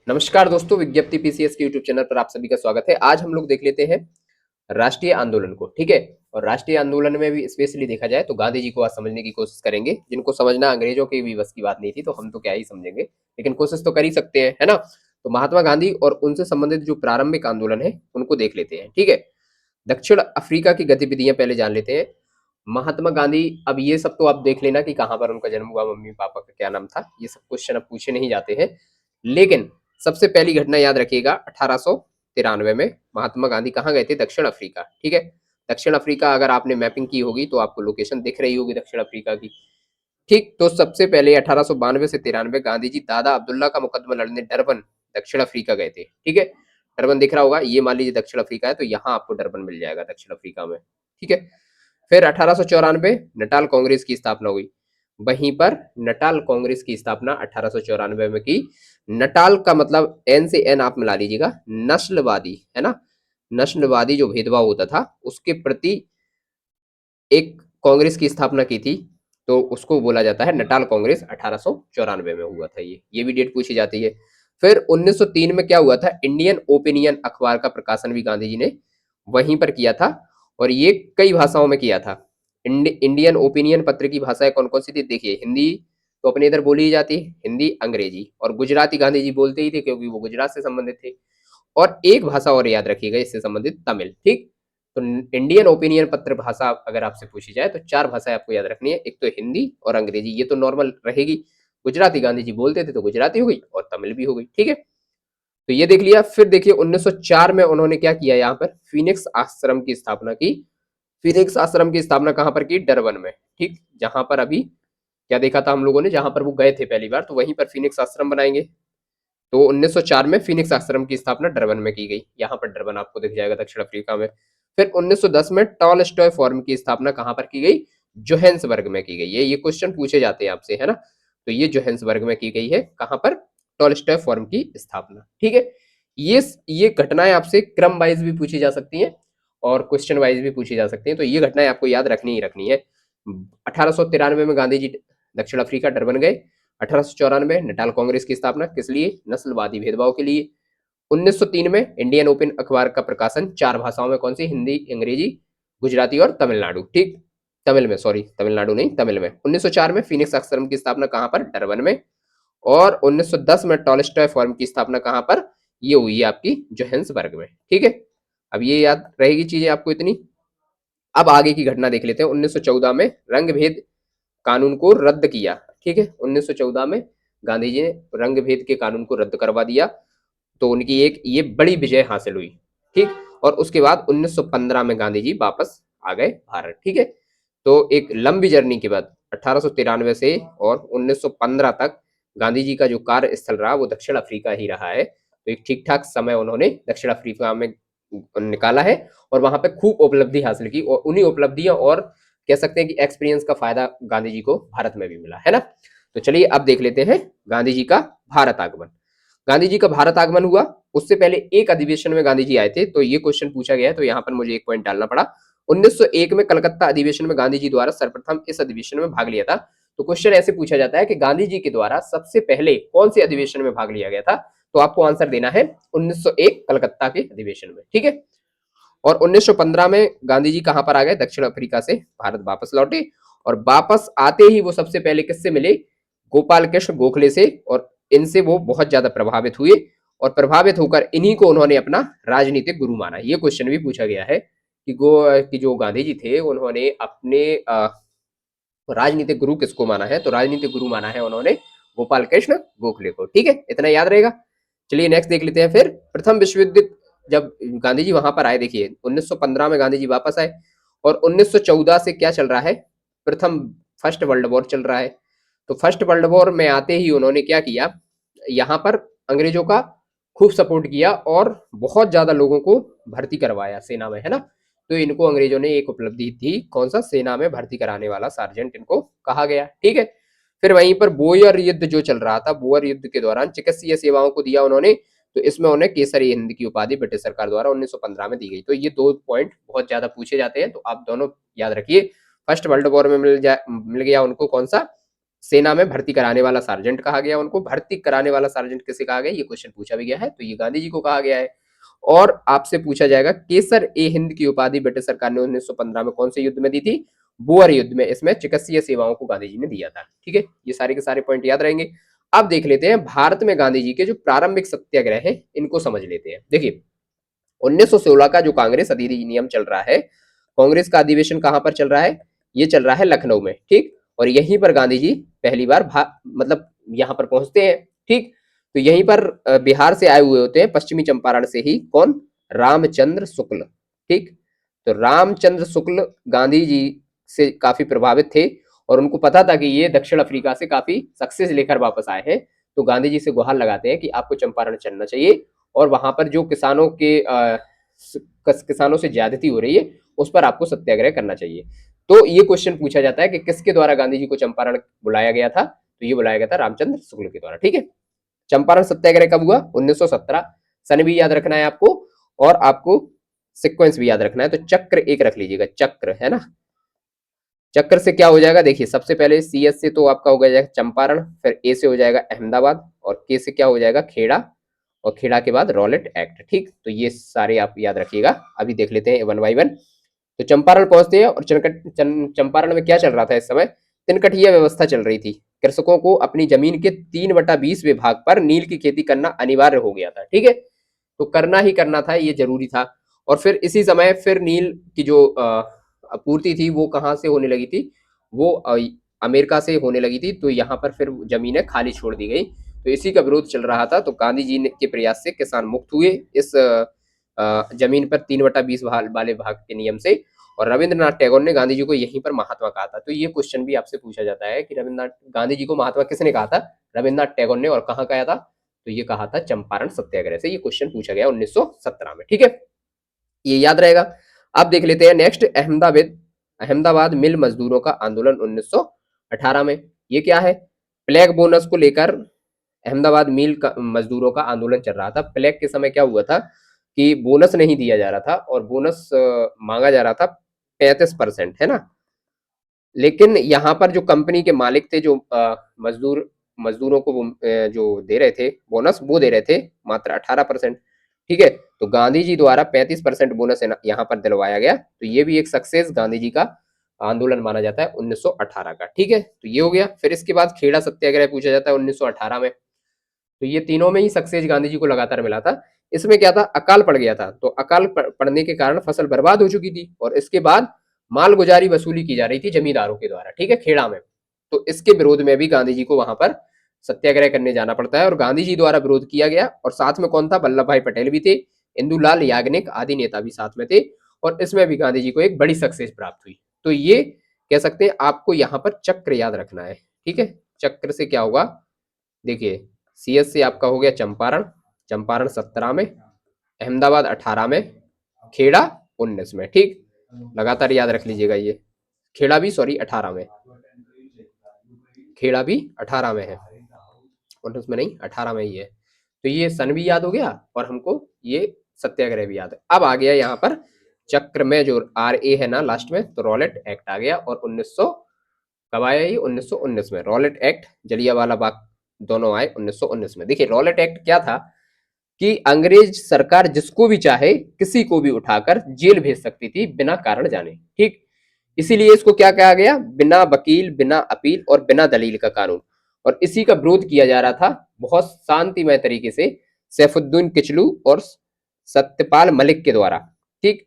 नमस्कार दोस्तों, विज्ञप्ति पीसीएस के यूट्यूब चैनल पर आप सभी का स्वागत है। आज हम लोग देख लेते हैं राष्ट्रीय आंदोलन को, ठीक है। और राष्ट्रीय आंदोलन में भी स्पेशली देखा जाए तो गांधी जी को आज समझने की कोशिश करेंगे, जिनको समझना अंग्रेजों की भी बस की बात नहीं थी, तो हम तो क्या ही समझेंगे, लेकिन कोशिश तो कर ही सकते हैं, है ना। तो महात्मा गांधी और उनसे संबंधित जो प्रारंभिक आंदोलन है उनको देख लेते हैं, ठीक है। दक्षिण अफ्रीका की गतिविधियां पहले जान लेते हैं। महात्मा गांधी, अब ये सब तो आप देख लेना कि कहाँ पर उनका जन्म हुआ, मम्मी पापा का क्या नाम था, ये सब क्वेश्चन अब पूछे नहीं जाते हैं। लेकिन सबसे पहली घटना याद रखिएगा, 1893 में महात्मा गांधी कहाँ गए थे? दक्षिण अफ्रीका, ठीक है। दक्षिण अफ्रीका अगर आपने मैपिंग की होगी तो आपको लोकेशन दिख रही होगी दक्षिण अफ्रीका की, ठीक। तो सबसे पहले 1892 से 93 गांधी जी दादा अब्दुल्ला का मुकदमा लड़ने डरबन, दक्षिण अफ्रीका गए थे, ठीक है। डरबन दिख रहा होगा, ये मान लीजिए दक्षिण अफ्रीका है, तो यहाँ आपको डरबन मिल जाएगा दक्षिण अफ्रीका में, ठीक है। फिर 1894 नटाल कांग्रेस की स्थापना हुई। वहीं पर नटाल कांग्रेस की स्थापना 1894 में की। नटाल का मतलब एन से एन आप मिला लीजिएगा, नस्लवादी, है ना। नस्लवादी जो भेदभाव होता था उसके प्रति एक कांग्रेस की स्थापना की थी, तो उसको बोला जाता है नटाल कांग्रेस। 1894 में हुआ था ये भी डेट पूछी जाती है। फिर 1903 में क्या हुआ था? इंडियन ओपिनियन अखबार का प्रकाशन भी गांधी जी ने वहीं पर किया था, और ये कई भाषाओं में किया था। इंडियन ओपिनियन पत्र की भाषाएं कौन कौन सी थी? देखिए, हिंदी तो अपने इधर बोली ही जाती है, हिंदी, अंग्रेजी और गुजराती गांधी जी बोलते ही थे, क्योंकि वो गुजरात से संबंधित थे। और एक भाषा और याद रखिएगा इससे संबंधित, तमिल, ठीक। तो इंडियन ओपिनियन पत्र भाषा अगर आपसे पूछी जाए तो चार भाषाएं आपको याद रखनी है, एक तो हिंदी और अंग्रेजी, ये तो नॉर्मल रहेगी। गुजराती गांधी जी बोलते थे तो गुजराती हो गई, और तमिल भी हो गई, ठीक है। तो ये देख लिया। फिर देखिए 1904 में उन्होंने क्या किया, यहाँ पर फिनिक्स आश्रम की स्थापना की। फिनिक्स आश्रम की स्थापना कहाँ पर की? डरबन में, ठीक। जहां पर अभी क्या देखा था हम लोगों ने, जहां पर वो गए थे पहली बार, तो वहीं पर फिनिक्स आश्रम बनाएंगे। तो 1904 में फिनिक्स आश्रम की स्थापना डरबन में की गई। यहाँ पर डरबन आपको दिख जाएगा दक्षिण अफ्रीका में। फिर 1910 में टॉलस्टॉय फॉर्म की स्थापना कहाँ पर की गई? जोहेंसबर्ग में की गई। ये क्वेश्चन पूछे जाते हैं आपसे, है ना। तो ये जोहेंसबर्ग में की गई है, कहाँ पर? टॉलस्टॉय फॉर्म की स्थापना, ठीक है। ये घटनाएं आपसे क्रम वाइज भी पूछी जा सकती हैं और क्वेश्चन वाइज भी पूछी जा सकती हैं, तो ये घटनाएं आपको याद रखनी ही रखनी है। 1893 में गांधी जी दक्षिण अफ्रीका डरबन गए। 1894 नटाल कांग्रेस की स्थापना किस लिए? नस्लवादी भेदभाव के लिए। 1903 में इंडियन ओपन अखबार का प्रकाशन चार भाषाओं में, कौन सी? हिंदी, अंग्रेजी, गुजराती और तमिलनाडु, ठीक। तमिल में, सॉरी, तमिलनाडु नहीं, तमिल में। 1904 में फिनिक्स आश्रम की स्थापना कहां पर? डरबन में। और 1910 में टॉलस्टॉय फॉर्म की स्थापना कहां पर? ये हुई है आपकी जोहेंसबर्ग में, ठीक है। अब ये याद रहेगी चीजें आपको इतनी। अब आगे की घटना देख लेते हैं। 1914 में रंग भेद कानून को रद्द किया, ठीक है। 1914 में गांधी जी ने रंग भेद के कानून को रद्द करवा दिया, तो उनकी एक ये बड़ी विजय हासिल हुई, ठीक। और उसके बाद 1915 में गांधी जी वापस आ गए भारत, ठीक है। तो एक लंबी जर्नी के बाद 1893 से और 1915 तक गांधी जी का जो कार्य स्थल रहा वो दक्षिण अफ्रीका ही रहा है। तो एक ठीक ठाक समय उन्होंने दक्षिण अफ्रीका में निकाला है, और वहां पे खूब उपलब्धि हासिल की, और उन्हीं उपलब्धियां और कह सकते हैं कि एक्सपीरियंस का फायदा गांधी जी को भारत में भी मिला, है ना। तो चलिए अब देख लेते हैं गांधी जी का भारत आगमन। गांधी जी का भारत आगमन हुआ, उससे पहले एक अधिवेशन में गांधी जी आए थे, तो ये क्वेश्चन पूछा गया है, तो यहाँ पर मुझे एक पॉइंट डालना पड़ा। 1901 में कलकत्ता अधिवेशन में गांधी जी द्वारा सर्वप्रथम इस अधिवेशन में भाग लिया था। तो क्वेश्चन ऐसे पूछा जाता है कि गांधी जी के द्वारा सबसे पहले कौन से अधिवेशन में भाग लिया गया था? तो आपको आंसर देना है 1901 कलकत्ता के अधिवेशन में, ठीक है। और 1915 में गांधी जी कहां पर आ गए? दक्षिण अफ्रीका से भारत वापस लौटे, और वापस आते ही वो सबसे पहले किससे मिले? गोपाल कृष्ण गोखले से, और इनसे वो बहुत ज्यादा प्रभावित हुए, और प्रभावित होकर इन्हीं को उन्होंने अपना राजनीतिक गुरु माना। ये क्वेश्चन भी पूछा गया है कि जो गांधी जी थे उन्होंने अपने राजनीतिक गुरु किसको माना है? तो राजनीतिक गुरु माना है उन्होंने गोपाल कृष्ण गोखले को, ठीक है। इतना याद रहेगा। चलिए नेक्स्ट देख लेते हैं। फिर प्रथम विश्व युद्ध, जब गांधी जी वहां पर आए, देखिए 1915 में गांधी जी वापस आए, और 1914 से क्या चल रहा है? प्रथम फर्स्ट वर्ल्ड वॉर चल रहा है। तो फर्स्ट वर्ल्ड वॉर में आते ही उन्होंने क्या किया, यहाँ पर अंग्रेजों का खूब सपोर्ट किया, और बहुत ज्यादा लोगों को भर्ती करवाया सेना में, है ना। तो इनको अंग्रेजों ने एक उपलब्धि थी, कौन सा? सेना में भर्ती कराने वाला सार्जेंट इनको कहा गया, ठीक है। फिर वहीं पर बोयर युद्ध जो चल रहा था, बोयर युद्ध के दौरान चिकित्सीय सेवाओं को दिया उन्होंने, तो इसमें उन्हें केसरी हिंद की उपाधि ब्रिटिश सरकार द्वारा 1915 में दी गई। तो ये दो पॉइंट बहुत ज्यादा पूछे जाते हैं, तो आप दोनों याद रखिए। फर्स्ट वर्ल्ड वॉर में मिल गया उनको कौन सा? सेना में भर्ती कराने वाला सार्जेंट कहा गया उनको। भर्ती कराने वाला सार्जेंट किसे कहा गया, ये क्वेश्चन पूछा भी गया है, तो ये गांधी जी को कहा गया है। और आपसे पूछा जाएगा केसर ए हिंद की उपाधि ब्रिटिश सरकार ने 1915 में कौन से युद्ध में दी थी, बोअर युद्ध में। इसमें चिकित्सीय सेवाओं को गांधी जी ने दिया था। ठीक है, ये सारे के सारे पॉइंट याद रहेंगे। अब देख लेते हैं भारत में गांधी जी के जो प्रारंभिक सत्याग्रह है इनको समझ लेते हैं। देखिए 1916 का जो कांग्रेस अधिनियम चल रहा है, कांग्रेस का अधिवेशन कहां पर चल रहा है, ये चल रहा है लखनऊ में। ठीक, और यहीं पर गांधी जी पहली बार मतलब यहाँ पर पहुंचते हैं। ठीक, तो यहीं पर बिहार से आए हुए होते हैं, पश्चिमी चंपारण से ही, कौन, रामचंद्र शुक्ल। ठीक, तो रामचंद्र शुक्ल गांधी जी से काफी प्रभावित थे और उनको पता था कि ये दक्षिण अफ्रीका से काफी सक्सेस लेकर वापस आए हैं, तो गांधी जी से गुहार लगाते हैं कि आपको चंपारण चलना चाहिए और वहां पर जो किसानों से ज्यादती हो रही है उस पर आपको सत्याग्रह करना चाहिए। तो ये क्वेश्चन पूछा जाता है कि किसके द्वारा गांधी जी को चंपारण बुलाया गया था, तो ये बुलाया गया था रामचंद्र शुक्ल के द्वारा। ठीक है, चंपारण सत्याग्रह कब हुआ, 1917। सन भी याद रखना है आपको और आपको सीक्वेंस भी याद रखना है। तो चक्र एक रख लीजिएगा, चक्र है ना। चक्र से क्या हो जाएगा, देखिए सबसे पहले सी एस से तो आपका हो जाएगा चंपारण, फिर ए से हो जाएगा अहमदाबाद और के से क्या हो जाएगा खेड़ा, और खेड़ा के बाद रॉलेट एक्ट। ठीक, तो ये सारे आप याद रखिएगा। अभी देख लेते हैं वन बाई वन। तो चंपारण पहुंचते हैं और चंपारण में क्या चल रहा था इस समय, तिनकठिया व्यवस्था चल रही थी। कृषकों को अपनी जमीन के 3/20 विभाग पर नील की खेती करना अनिवार्य हो गया था। ठीक है, तो करना ही करना था, ये जरूरी था। और फिर इसी समय फिर नील की जो आपूर्ति थी वो कहाँ से होने लगी थी, वो अमेरिका से होने लगी थी। तो यहाँ पर फिर जमीनें खाली छोड़ दी गई, तो इसी का विरोध चल रहा था। तो गांधी जी के प्रयास से किसान मुक्त हुए इस जमीन पर 3/20 वाले भाग के नियम से। और रविंद्रनाथ टैगोर ने गांधी जी को यहीं पर महात्मा कहा था। तो ये क्वेश्चन भी आपसे पूछा जाता है कि रविंद्रनाथ गांधी जी को महात्मा किसने कहा था, रविंद्रनाथ टैगोर ने, और कहाँ कहा था, तो ये कहा था चंपारण सत्याग्रह से। ये क्वेश्चन पूछा गया 1917 में। ठीक है, ये याद रहेगा। अब देख लेते हैं नेक्स्ट, अहमदाबाद मिल मजदूरों का आंदोलन 1918 में। ये क्या है, प्लेग बोनस को लेकर अहमदाबाद मिल मजदूरों का आंदोलन चल रहा था। प्लेग के समय क्या हुआ था कि बोनस नहीं दिया जा रहा था और बोनस मांगा जा रहा था 35%, है ना। लेकिन यहाँ पर जो कंपनी के मालिक थे, जो मजदूरों को जो दे रहे थे बोनस, वो दे रहे थे मात्र 18%। ठीक है, तो गांधी जी द्वारा 35% बोनस यहाँ पर दिलवाया गया। तो ये भी एक सक्सेस गांधी जी का आंदोलन माना जाता है 1918 का। ठीक है, तो ये हो गया। फिर इसके बाद खेड़ा सत्याग्रह पूछा जाता है 1918 में। तो ये तीनों में ही सक्सेस गांधी जी को लगातार मिला था। इसमें क्या था, अकाल पड़ गया था, तो अकाल पड़ने के कारण फसल बर्बाद हो चुकी थी और इसके बाद मालगुजारी वसूली की जा रही थी जमींदारों के द्वारा। ठीक है, खेड़ा में। तो इसके विरोध में भी गांधी जी को वहां पर सत्याग्रह करने जाना पड़ता है और गांधी जी द्वारा विरोध किया गया। और साथ में कौन था, वल्लभ भाई पटेल भी थे, इंदुलाल याग्निक आदि नेता भी साथ में थे। और इसमें भी गांधी जी को एक बड़ी सक्सेस प्राप्त हुई। तो ये कह सकते हैं आपको यहाँ पर चक्र याद रखना है। ठीक है, चक्र से क्या होगा, देखिए सी एस से आपका हो गया चंपारण, चंपारण 17 में, अहमदाबाद 18 में, खेड़ा 19 में। ठीक, लगातार याद रख लीजिएगा ये। खेड़ा भी, सॉरी, 18 में, खेड़ा भी 18 में है, 19 में नहीं, 18 में ही है। तो ये सन भी याद हो गया और हमको ये सत्याग्रह भी याद है। अब आ गया यहाँ पर चक्र में जो आर ए है ना लास्ट में, तो रॉलेट एक्ट आ गया। और 1900 कब आया, ये 1919 में रॉलेट एक्ट, जलियांवाला बाग दोनों आए 1919 में। देखिए रॉलेट एक्ट क्या था कि अंग्रेज सरकार जिसको भी चाहे किसी को भी उठाकर जेल भेज सकती थी बिना कारण जाने। ठीक, इसीलिए इसको क्या कहा गया, बिना वकील, बिना अपील और बिना दलील का कानून। और इसी का विरोध किया जा रहा था बहुत शांतिमय तरीके से सैफुद्दीन किचलू और सत्यपाल मलिक के द्वारा। ठीक,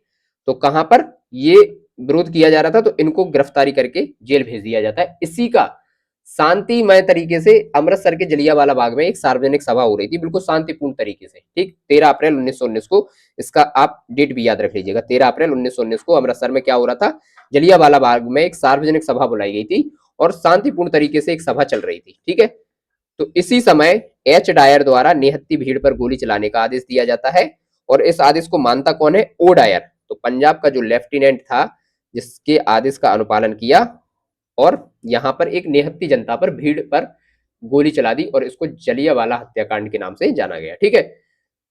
तो कहां पर ये विरोध किया जा रहा था, तो इनको गिरफ्तारी करके जेल भेज दिया जाता है। इसी का शांतिमय तरीके से अमृतसर के जलियांवाला बाग में एक सार्वजनिक सभा हो रही थी, बिल्कुल शांतिपूर्ण तरीके से। ठीक, 13 अप्रैल 1919 को, इसका आप डेट भी याद रख लीजिएगा, 13 अप्रैल 1919 को अमृतसर में क्या हो रहा था, जलियांवाला बाग में एक सार्वजनिक सभा बुलाई गई थी और शांतिपूर्ण तरीके से एक सभा चल रही थी। ठीक है, तो इसी समय एच डायर द्वारा निहत्थी भीड़ पर गोली चलाने का आदेश दिया जाता है। और इस आदेश को मानता कौन है, ओ डायर, तो पंजाब का जो लेफ्टिनेंट था जिसके आदेश का अनुपालन किया और यहाँ पर एक निहत्थी जनता पर, भीड़ पर गोली चला दी और इसको जलियांवाला हत्याकांड के नाम से जाना गया। ठीक है,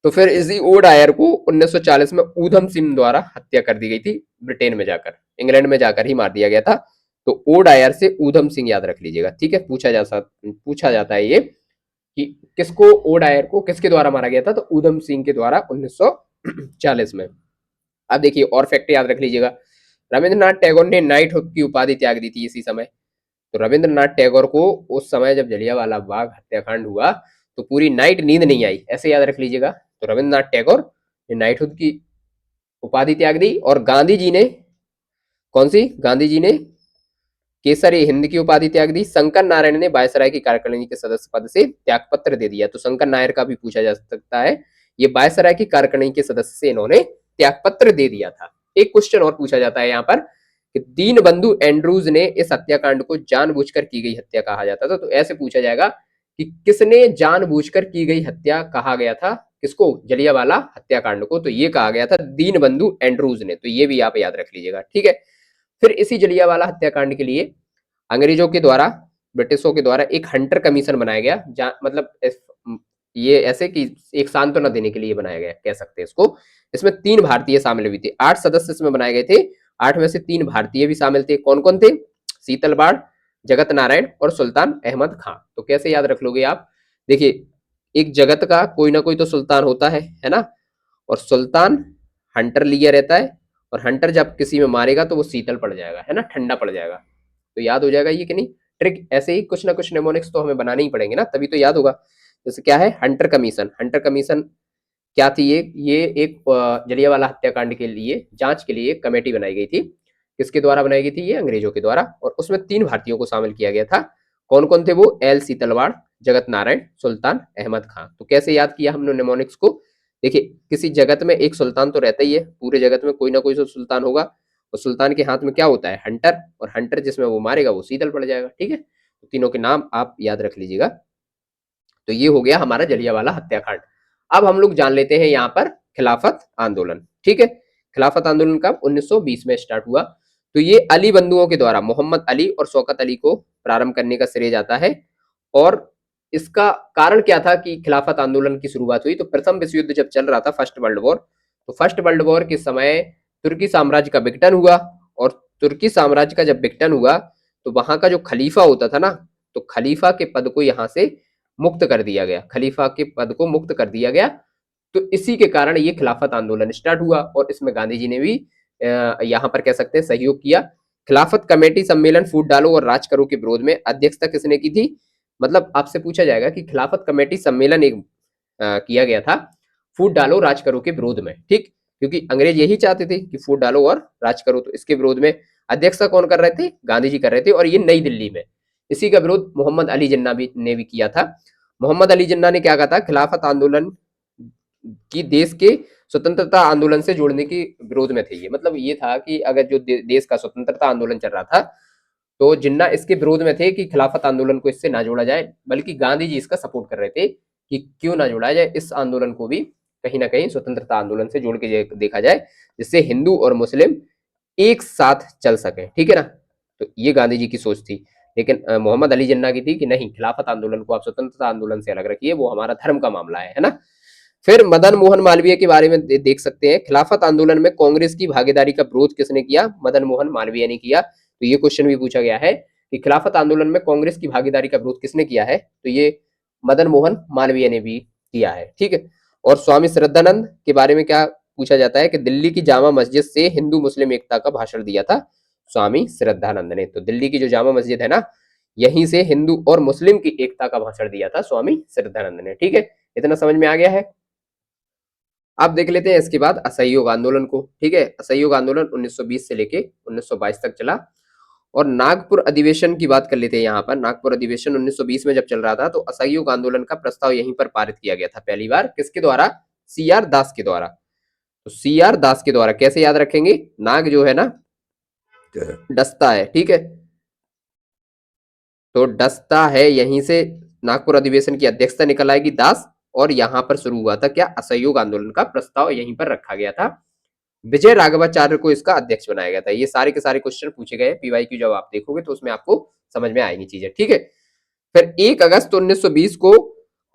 तो फिर इसी ओ डायर को 1940 में ऊधम सिंह द्वारा हत्या कर दी गई थी, ब्रिटेन में जाकर, इंग्लैंड में जाकर ही मार दिया गया था। तो ओ डायर से ऊधम सिंह याद रख लीजिएगा, ठीक है। पूछा जाता है ये कि किसको, ओ डायर को किसके द्वारा मारा गया था, तो ऊधम सिंह के द्वारा 1940 में। अब देखिए और फैक्ट याद रख लीजिएगा, रविंद्रनाथ टैगोर ने नाइटहुड की उपाधि त्याग दी थी इसी समय। तो रविंद्रनाथ टैगोर को उस समय जब जलियांवाला बाग हत्याकांड हुआ तो पूरी नाइट नींद नहीं आई, ऐसे याद रख लीजिएगा। तो रविंद्रनाथ टैगोर ने नाइटहुड की उपाधि त्याग दी, और गांधी जी ने कौन सी, गांधी जी ने केसर ए हिंद की उपाधि त्याग दी। शंकर नारायण ने वायसराय की कार्यकारिणी के सदस्य पद से त्यागपत्र दे दिया। तो शंकर नायर का भी पूछा जा सकता है, ये वायसराय की कार्यकारिणी के सदस्य से इन्होंने त्यागपत्र दे दिया था। एक क्वेश्चन और पूछा जाता है यहाँ पर कि दीनबंधु एंड्रूज ने इस हत्याकांड को जानबूझकर की गई हत्या कहा जाता था। तो ऐसे पूछा जाएगा कि किसने जानबूझकर की गई हत्या कहा गया था, किसको, जलियांवाला हत्याकांड को। तो ये कहा गया था दीनबंधु एंड्रूज ने। तो ये भी आप याद रख लीजिएगा, ठीक है। फिर इसी जलियांवाला हत्याकांड के लिए अंग्रेजों के द्वारा, ब्रिटिशों के द्वारा एक हंटर कमीशन बनाया गया, मतलब ये ऐसे कि एक सांत्वना देने के लिए बनाया गया, कह सकते हैं इसको। इसमें 3 भारतीय शामिल हुए थे, 8 सदस्य इसमें बनाए गए थे, 8 में से 3 भारतीय भी शामिल थे। कौन कौन थे, शीतल बाड़, जगत नारायण और सुल्तान अहमद खां। तो कैसे याद रख लोगे आप, देखिए एक जगत का कोई ना कोई तो सुल्तान होता है ना, और सुल्तान हंटर लिया रहता है, और हंटर जब किसी में मारेगा तो वो शीतल पड़ जाएगा, है ना, ठंडा पड़ जाएगा। तो याद हो जाएगा ये कि नहीं, ट्रिक ऐसे ही कुछ ना कुछ नेमोनिक्स तो हमें बनाने ही पड़ेंगे ना, तभी तो याद होगा। जैसे क्या है, हंटर कमीशन। हंटर कमीशन क्या थी, ये एक जलियांवाला हत्याकांड के लिए जांच के लिए कमेटी बनाई गई थी। किसके द्वारा बनाई गई थी, ये अंग्रेजों के द्वारा, और उसमें 3 भारतीयों को शामिल किया गया था। कौन कौन थे वो, एल शीतलवाड़, जगत नारायण, सुल्तान अहमद खां। तो कैसे याद किया हमने नेमोनिक्स को, देखिए किसी जगत में एक सुल्तान तो रहता ही है, पूरे जगत में कोई ना कोई तो सुल्तान होगा, और सुल्तान के हाथ में क्या होता है, हंटर, और हंटर जिसमें वो मारेगा वो शीतल पड़ जाएगा, ठीक है। तो तीनों के नाम आप याद रख लीजिएगा। तो ये हो गया हमारा जलियांवाला हत्याकांड। अब हम लोग जान लेते हैं यहाँ पर खिलाफत आंदोलन, ठीक है। खिलाफत आंदोलन कब, 1920 में स्टार्ट हुआ। तो ये अली बंधुओं के द्वारा मोहम्मद अली और शौकत अली को प्रारंभ करने का श्रेय जाता है। और इसका कारण क्या था कि खिलाफत आंदोलन की शुरुआत हुई, तो प्रथम विश्व युद्ध जब चल रहा था, फर्स्ट वर्ल्ड वॉर, तो फर्स्ट वर्ल्ड वॉर के समय तुर्की साम्राज्य का विघटन हुआ, और तुर्की साम्राज्य का जब विघटन हुआ तो वहां का जो खलीफा होता था ना, तो खलीफा के पद को यहाँ से मुक्त कर दिया गया, खलीफा के पद को मुक्त कर दिया गया। तो इसी के कारण ये खिलाफत आंदोलन स्टार्ट हुआ, और इसमें गांधी जी ने भी यहाँ पर कह सकते हैं सहयोग किया। खिलाफत कमेटी सम्मेलन फूट डालो और राज करो के विरोध में अध्यक्षता किसने की थी, मतलब आपसे पूछा जाएगा कि खिलाफत कमेटी सम्मेलन एक किया गया था फूट डालो राज करो के विरोध में, ठीक, क्योंकि अंग्रेज यही चाहते थे कि फूट डालो और राज करो। तो इसके विरोध में अध्यक्षता कौन कर रहे थे, गांधी जी कर रहे थे, और ये नई दिल्ली में। इसी का विरोध मोहम्मद अली जिन्ना ने भी किया था। मोहम्मद अली जिन्ना ने क्या कहा था, खिलाफत आंदोलन की देश के स्वतंत्रता आंदोलन से जोड़ने के विरोध में थे। ये मतलब ये था कि अगर जो देश का स्वतंत्रता आंदोलन चल रहा था, तो जिन्ना इसके विरोध में थे कि खिलाफत आंदोलन को इससे ना जोड़ा जाए, बल्कि गांधी जी इसका सपोर्ट कर रहे थे कि क्यों ना जोड़ा जाए, इस आंदोलन को भी कहीं ना कहीं स्वतंत्रता आंदोलन से जोड़ के देखा जाए, जिससे हिंदू और मुस्लिम एक साथ चल सके, ठीक है ना। तो ये गांधी जी की सोच थी। लेकिन मोहम्मद अली जिन्ना की थी कि नहीं, खिलाफत आंदोलन को आप स्वतंत्रता आंदोलन से अलग रखिए, वो हमारा धर्म का मामला है ना। फिर मदन मोहन मालवीय के बारे में देख सकते हैं, खिलाफत आंदोलन में कांग्रेस की भागीदारी का विरोध किसने किया, मदन मोहन मालवीय ने किया। तो ये क्वेश्चन भी पूछा गया है कि खिलाफत आंदोलन में कांग्रेस की भागीदारी का विरोध किसने किया है, तो ये मदन मोहन मालवीय ने भी किया है, ठीक है। और स्वामी श्रद्धानंद के बारे में क्या पूछा जाता है कि दिल्ली की जामा मस्जिद से हिंदू मुस्लिम एकता का भाषण दिया था स्वामी श्रद्धानंद ने। तो दिल्ली की जो जामा मस्जिद है ना, यहीं से हिंदू और मुस्लिम की एकता का भाषण दिया था स्वामी श्रद्धानंद ने, ठीक है। इतना समझ में आ गया है। अब देख लेते हैं इसके बाद असहयोग आंदोलन को, ठीक है। असहयोग आंदोलन 1920 से लेके 1922 तक चला। और नागपुर अधिवेशन की बात कर लेते हैं यहाँ पर। नागपुर अधिवेशन 1920 में जब चल रहा था, तो असहयोग आंदोलन का प्रस्ताव यहीं पर पारित किया गया था पहली बार, किसके द्वारा, सी आर दास के द्वारा। तो सी आर दास के द्वारा, कैसे याद रखेंगे, नाग जो है ना डसता है, ठीक है, तो डसता है, यहीं से नागपुर अधिवेशन की अध्यक्षता निकल आएगी दास, और यहां पर शुरू हुआ था क्या, असहयोग आंदोलन का प्रस्ताव यहीं पर रखा गया था। विजय राघवाचार्य को इसका अध्यक्ष बनाया गया था। ये सारे के सारे क्वेश्चन पूछे गए पीवाई की, जब आप देखोगे तो उसमें आपको समझ में आएंगी चीजें, ठीक है। फिर 1 अगस्त 1920 को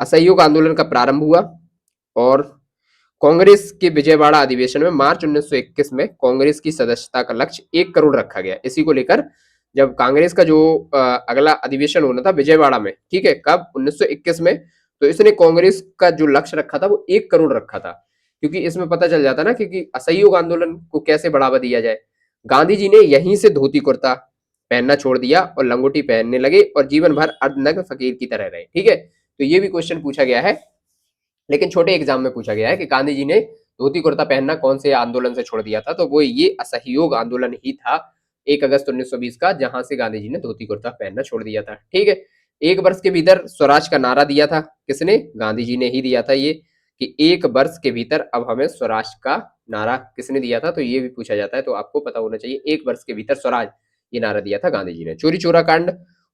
असहयोग आंदोलन का प्रारंभ हुआ, और कांग्रेस के विजयवाड़ा अधिवेशन में मार्च 1921 में कांग्रेस की सदस्यता का लक्ष्य 1 करोड़ रखा गया। इसी को लेकर जब कांग्रेस का जो अगला अधिवेशन होना था विजयवाड़ा में, ठीक है, कब 1921 में, तो इसने कांग्रेस का जो लक्ष्य रखा था वो 1 करोड़ रखा था, क्योंकि इसमें पता चल जाता ना कि असहयोग आंदोलन को कैसे बढ़ावा दिया जाए। गांधी जी ने यहीं से धोती कुर्ता पहनना छोड़ दिया और लंगोटी पहनने लगे और जीवन भर अर्धनग्न फकीर की तरह रहे। ठीक है, तो ये भी क्वेश्चन पूछा गया है, लेकिन छोटे एग्जाम में पूछा गया है कि गांधी जी ने धोती कुर्ता पहनना कौन से आंदोलन से छोड़ दिया था, तो वो ये असहयोग आंदोलन ही था 1 अगस्त 1920 का, जहां से गांधी जी ने धोती कुर्ता पहनना छोड़ दिया था। ठीक है, 1 वर्ष के भीतर स्वराज का नारा दिया था किसने? गांधी जी ने ही दिया था ये, कि 1 वर्ष के भीतर अब हमें स्वराज का नारा किसने दिया था, तो ये भी पूछा जाता है, तो आपको पता होना चाहिए 1 वर्ष के भीतर स्वराज, ये नारा दिया था गांधी जी ने। चोरी चोरा कांड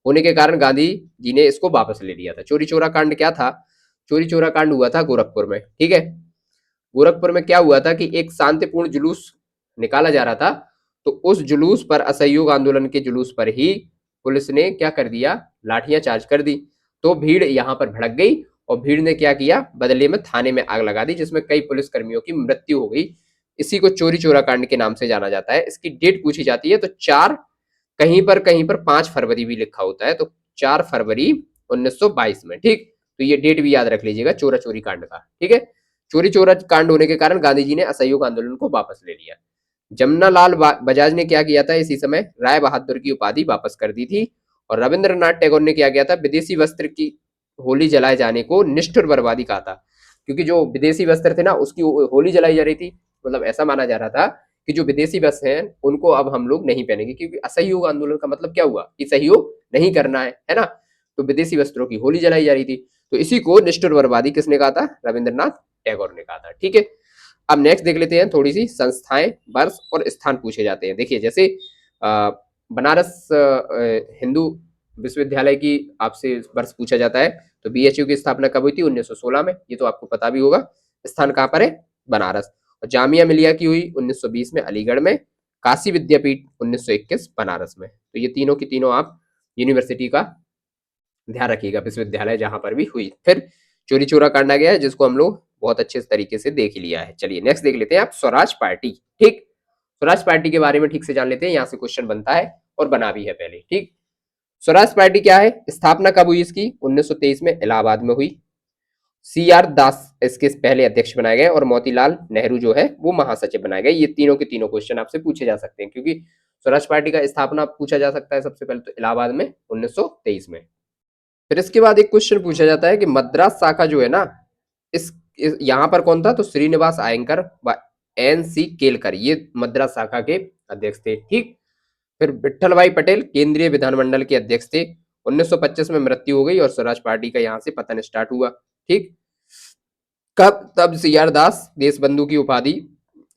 होने के कारण गांधी जी ने इसको वापस ले लिया था। चोरी चोरा कांड क्या था? चोरी चोरा कांड हुआ था गोरखपुर में। ठीक है, गोरखपुर में क्या हुआ था कि एक शांतिपूर्ण जुलूस निकाला जा रहा था, तो उस जुलूस पर, असहयोग आंदोलन के जुलूस पर ही पुलिस ने क्या कर दिया? लाठियां चार्ज कर दी। तो भीड़ यहां पर भड़क गई और भीड़ ने क्या किया? बदले में थाने में आग लगा दी, जिसमें कई पुलिसकर्मियों की मृत्यु हो गई। इसी को चोरी चोरा कांड के नाम से जाना जाता है। इसकी डेट पूछी जाती है तो 4, कहीं पर 5 फरवरी भी लिखा होता है, तो 4 फरवरी 1922 में। ठीक, तो ये डेट भी याद रख लीजिएगा चोरा चोरी कांड का। ठीक है, चोरी चोरा कांड होने के कारण गांधी जी ने असहयोग आंदोलन को वापस ले लिया। जमनालाल बजाज ने क्या किया था? इसी समय राय बहादुर की उपाधि वापस कर दी थी। और रविंद्रनाथ टैगोर ने क्या किया था? विदेशी वस्त्र की होली जलाए जाने को निष्ठुर बर्बादी कहा था, क्योंकि जो विदेशी वस्त्र थे ना उसकी होली जलाई जा रही थी। मतलब ऐसा माना जा रहा था कि जो विदेशी वस्त्र हैं उनको अब हम लोग नहीं पहनेंगे, क्योंकि असहयोग आंदोलन का मतलब क्या हुआ कि सहयोग नहीं करना है ना। तो विदेशी वस्त्रों की होली जलाई जा रही थी, तो इसी को निष्ठुर बर्बादी किसने कहा था? रविंद्रनाथ टैगोर ने कहा था। ठीक है, अब नेक्स्ट देख लेते हैं, थोड़ी सी संस्थाएं, वर्ष और स्थान पूछे जाते हैं। देखिए, जैसे बनारस हिंदू विश्वविद्यालय की आपसे वर्ष पूछा जाता है, तो बीएचयू की स्थापना कब हुई थी? 1916 में, ये तो आपको पता भी होगा। स्थान कहाँ पर है? बनारस। और जामिया मिलिया की हुई 1920 में अलीगढ़ में। काशी विद्यापीठ 1921 बनारस में। तो ये तीनों की तीनों आप यूनिवर्सिटी का ध्यान रखिएगा, विश्वविद्यालय जहां पर भी हुई। फिर चोरी चोरा कांड आ गया है, जिसको हम लोग बहुत अच्छे तरीके से देख लिया है। चलिए नेक्स्ट देख लेते हैं आप, स्वराज पार्टी। ठीक, स्वराज पार्टी के बारे में ठीक से जान लेते हैं, यहाँ से क्वेश्चन बनता है और बना भी है पहले। ठीक, स्वराज पार्टी क्या है? स्थापना कब हुई इसकी? 1923 में इलाहाबाद में हुई। सी आर दास इसके पहले अध्यक्ष बनाए गए और मोतीलाल नेहरू जो है वो महासचिव बनाए गए। ये तीनों के तीनों क्वेश्चन आपसे पूछे जा सकते हैं, क्योंकि स्वराज पार्टी का स्थापना पूछा जा सकता है सबसे पहले तो इलाहाबाद में 1923 में। फिर इसके बाद एक क्वेश्चन पूछा जाता है कि मद्रास शाखा जो है ना, इस यहाँ पर कौन था? तो श्रीनिवास आयंकर व एन सी केलकर, ये मद्रास शाखा के अध्यक्ष थे। ठीक, फिर विट्ठल भाई पटेल केंद्रीय विधानमंडल के अध्यक्ष थे। 1925 में मृत्यु हो गई और स्वराज पार्टी का यहाँ से पतन स्टार्ट हुआ। ठीक, कब? तब सीआर दास देशबंधु की उपाधि,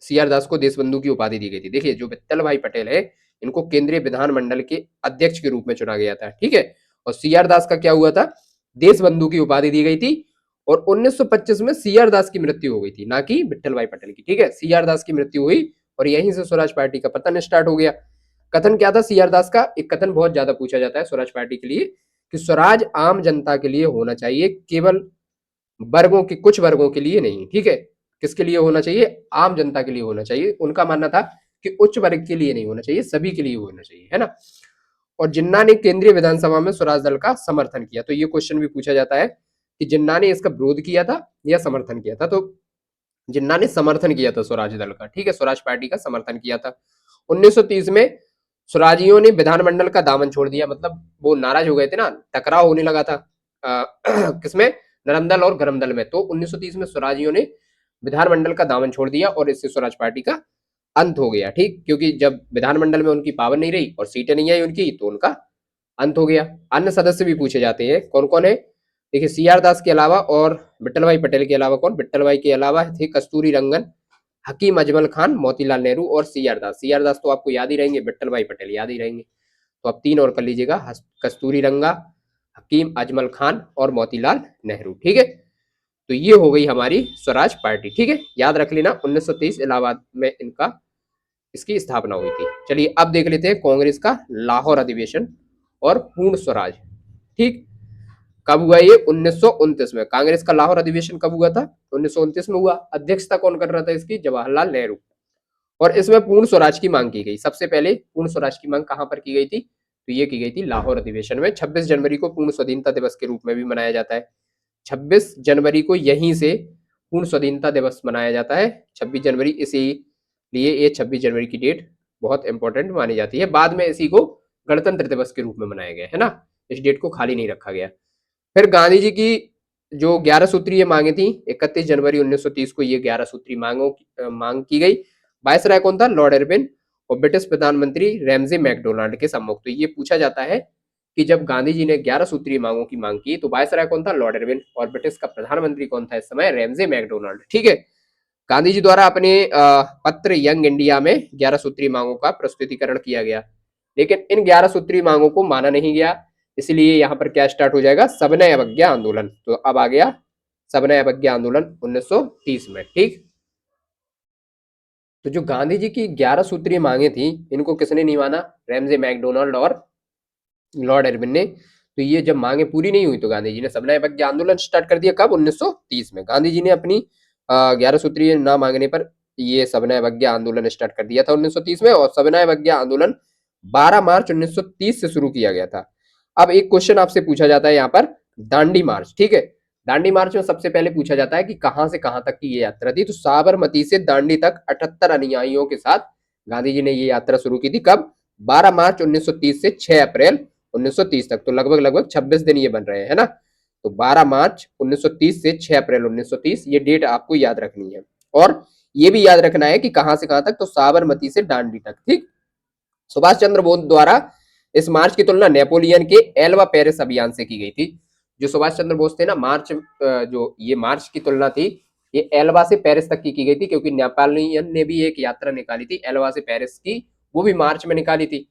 सीआर दास को देशबंधु की उपाधि दी गई थी। देखिए, जो विट्ठल भाई पटेल है इनको केंद्रीय विधानमंडल के अध्यक्ष के रूप में चुना गया था। ठीक है, और सीआर दास का क्या हुआ था? देशबंधु की उपाधि दी गई थी। और 1925 में सीआर दास की मृत्यु हो गई थी, ना कि विट्ठल भाई पटेल की। ठीक है, सीआर दास की मृत्यु हुई और यहीं से स्वराज पार्टी का पतन स्टार्ट हो गया। कथन क्या था सीआर दास का? एक कथन बहुत ज्यादा पूछा जाता है स्वराज पार्टी के लिए, कि स्वराज आम जनता के लिए होना चाहिए, केवल वर्गों के, कुछ वर्गों के लिए नहीं। ठीक है, किसके लिए होना चाहिए? आम जनता के लिए होना चाहिए। उनका मानना था कि उच्च वर्ग के लिए नहीं होना चाहिए, सभी के लिए होना चाहिए, है ना। और जिन्ना ने केंद्रीय विधानसभा में स्वराज दल का समर्थन किया, तो ये क्वेश्चन भी पूछा जाता है कि जिन्ना ने इसका विरोध किया था या समर्थन किया था। तो जिन्ना ने समर्थन किया था स्वराज दल का। ठीक है, स्वराज पार्टी का समर्थन किया था। 1930 में स्वराजियों ने विधानमंडल का दामन छोड़ दिया, मतलब वो नाराज हो गए थे ना, टकराव होने लगा था किसमें? नरम दल और गरम दल में। तो 1930 में स्वराजियों ने विधानमंडल का दामन छोड़ दिया और इससे स्वराज पार्टी का अंत हो गया। ठीक, क्योंकि जब विधानमंडल में उनकी पावर नहीं रही और सीटें नहीं आई उनकी, तो उनका अंत हो गया। अन्य सदस्य भी पूछे जाते हैं, कौन कौन है? देखिए, सीआर दास के अलावा और विट्ठल भाई पटेल के अलावा कौन? विट्ठल भाई के अलावा थे कस्तूरी रंगन, हकीम अजमल खान, मोतीलाल नेहरू और सीआर दास। सीआर दास तो आपको याद ही रहेंगे, विट्ठल भाई पटेल याद ही रहेंगे। तो अब 3 और कर लीजिएगा, कस्तूरी रंगा, हकीम अजमल खान और मोतीलाल नेहरू। ठीक है, तो ये हो गई हमारी स्वराज पार्टी। ठीक है, याद रख लेना 1923 इलाहाबाद में इनका, इसकी स्थापना हुई थी। चलिए अब देख लेते हैं कांग्रेस का लाहौर अधिवेशन और पूर्ण स्वराज। ठीक, कब हुआ ये? 1929 में। कांग्रेस का लाहौर अधिवेशन कब हुआ था? 1929 में हुआ। अध्यक्षता कौन कर रहा था इसकी? जवाहरलाल नेहरू। और इसमें पूर्ण स्वराज की मांग की गई। सबसे पहले पूर्ण स्वराज की मांग कहां पर की गई थी? तो ये की गई थी लाहौर अधिवेशन में। 26 जनवरी को पूर्ण स्वाधीनता दिवस के रूप में भी मनाया जाता है। 26 जनवरी को यहीं से पूर्ण स्वाधीनता दिवस मनाया जाता है। 26 जनवरी, इसीलिए ये 26 जनवरी की डेट बहुत इंपॉर्टेंट मानी जाती है। बाद में इसी को गणतंत्र दिवस के रूप में मनाया गया है ना, इस डेट को खाली नहीं रखा गया। फिर गांधी जी की जो 11 सूत्रीय मांगे थी, 31 जनवरी 1930 को ये 11 सूत्री मांग की गई। वायसराय कौन था? Lord Irwin. और ब्रिटिश प्रधानमंत्री रैमजे मैकडोनाल्ड के सम्मुख। तो ये पूछा जाता है कि जब गांधी जी ने 11 सूत्रीय मांगों की मांग की तो वायसराय कौन था? Lord Irwin. और ब्रिटिश का प्रधानमंत्री कौन था इस समय? Ramsay MacDonald. ठीक है। गांधी जी द्वारा अपने पत्र यंग इंडिया में 11 सूत्रीय मांगों का प्रस्तुतिकरण किया गया, लेकिन इन 11 सूत्रीय मांगों को माना नहीं गया। इसलिए यहाँ पर क्या स्टार्ट हो जाएगा? सविनय अवज्ञा आंदोलन। तो अब आ गया सविनय अवज्ञा आंदोलन 1930 में। ठीक। तो जो गांधी जी की 11 सूत्रीय मांगे थी, इनको किसने नहीं माना? रैमजे मैकडोनाल्ड और लॉर्ड इरविन ने। तो ये जब मांगे पूरी नहीं हुई तो गांधी जी ने सविनय अवज्ञा आंदोलन स्टार्ट कर दिया। कब? 1930 में। गांधी जी ने अपनी 11 सूत्रीय ना मांगने पर ये सविनय अवज्ञा आंदोलन स्टार्ट कर दिया था 1930 में। और सविनय अवज्ञा आंदोलन 12 मार्च 1930 से शुरू किया गया था। अब एक क्वेश्चन आपसे पूछा जाता है यहाँ पर, दांडी मार्च। ठीक है। दांडी मार्च में सबसे पहले पूछा जाता है कि कहां से कहां तक की ये यात्रा थी। तो साबरमती से दांडी तक 78 अनुयायियों के साथ गांधी जी ने ये यात्रा शुरू की थी। कब? 12 मार्च 1930 से 6 अप्रैल 1930 तक। तो लगभग लगभग 26 दिन ये बन रहे हैं, है ना। तो 12 मार्च 1930 से 6 अप्रैल 1930, ये डेट आपको याद रखनी है। और ये भी याद रखना है कि कहां से कहां तक, तो साबरमती से दांडी तक। ठीक। सुभाष चंद्र बोस द्वारा इस मार्च की तुलना नेपोलियन के एल्वा पेरिस अभियान से की गई थी। जो सुभाष चंद्र बोस थे ना, जो ये मार्च की तुलना थी, ये एल्वा से पेरिस तक की गई थी, क्योंकि नेपोलियन ने भी एक यात्रा निकाली थी एल्वा से पेरिस की, वो भी मार्च में निकाली थी।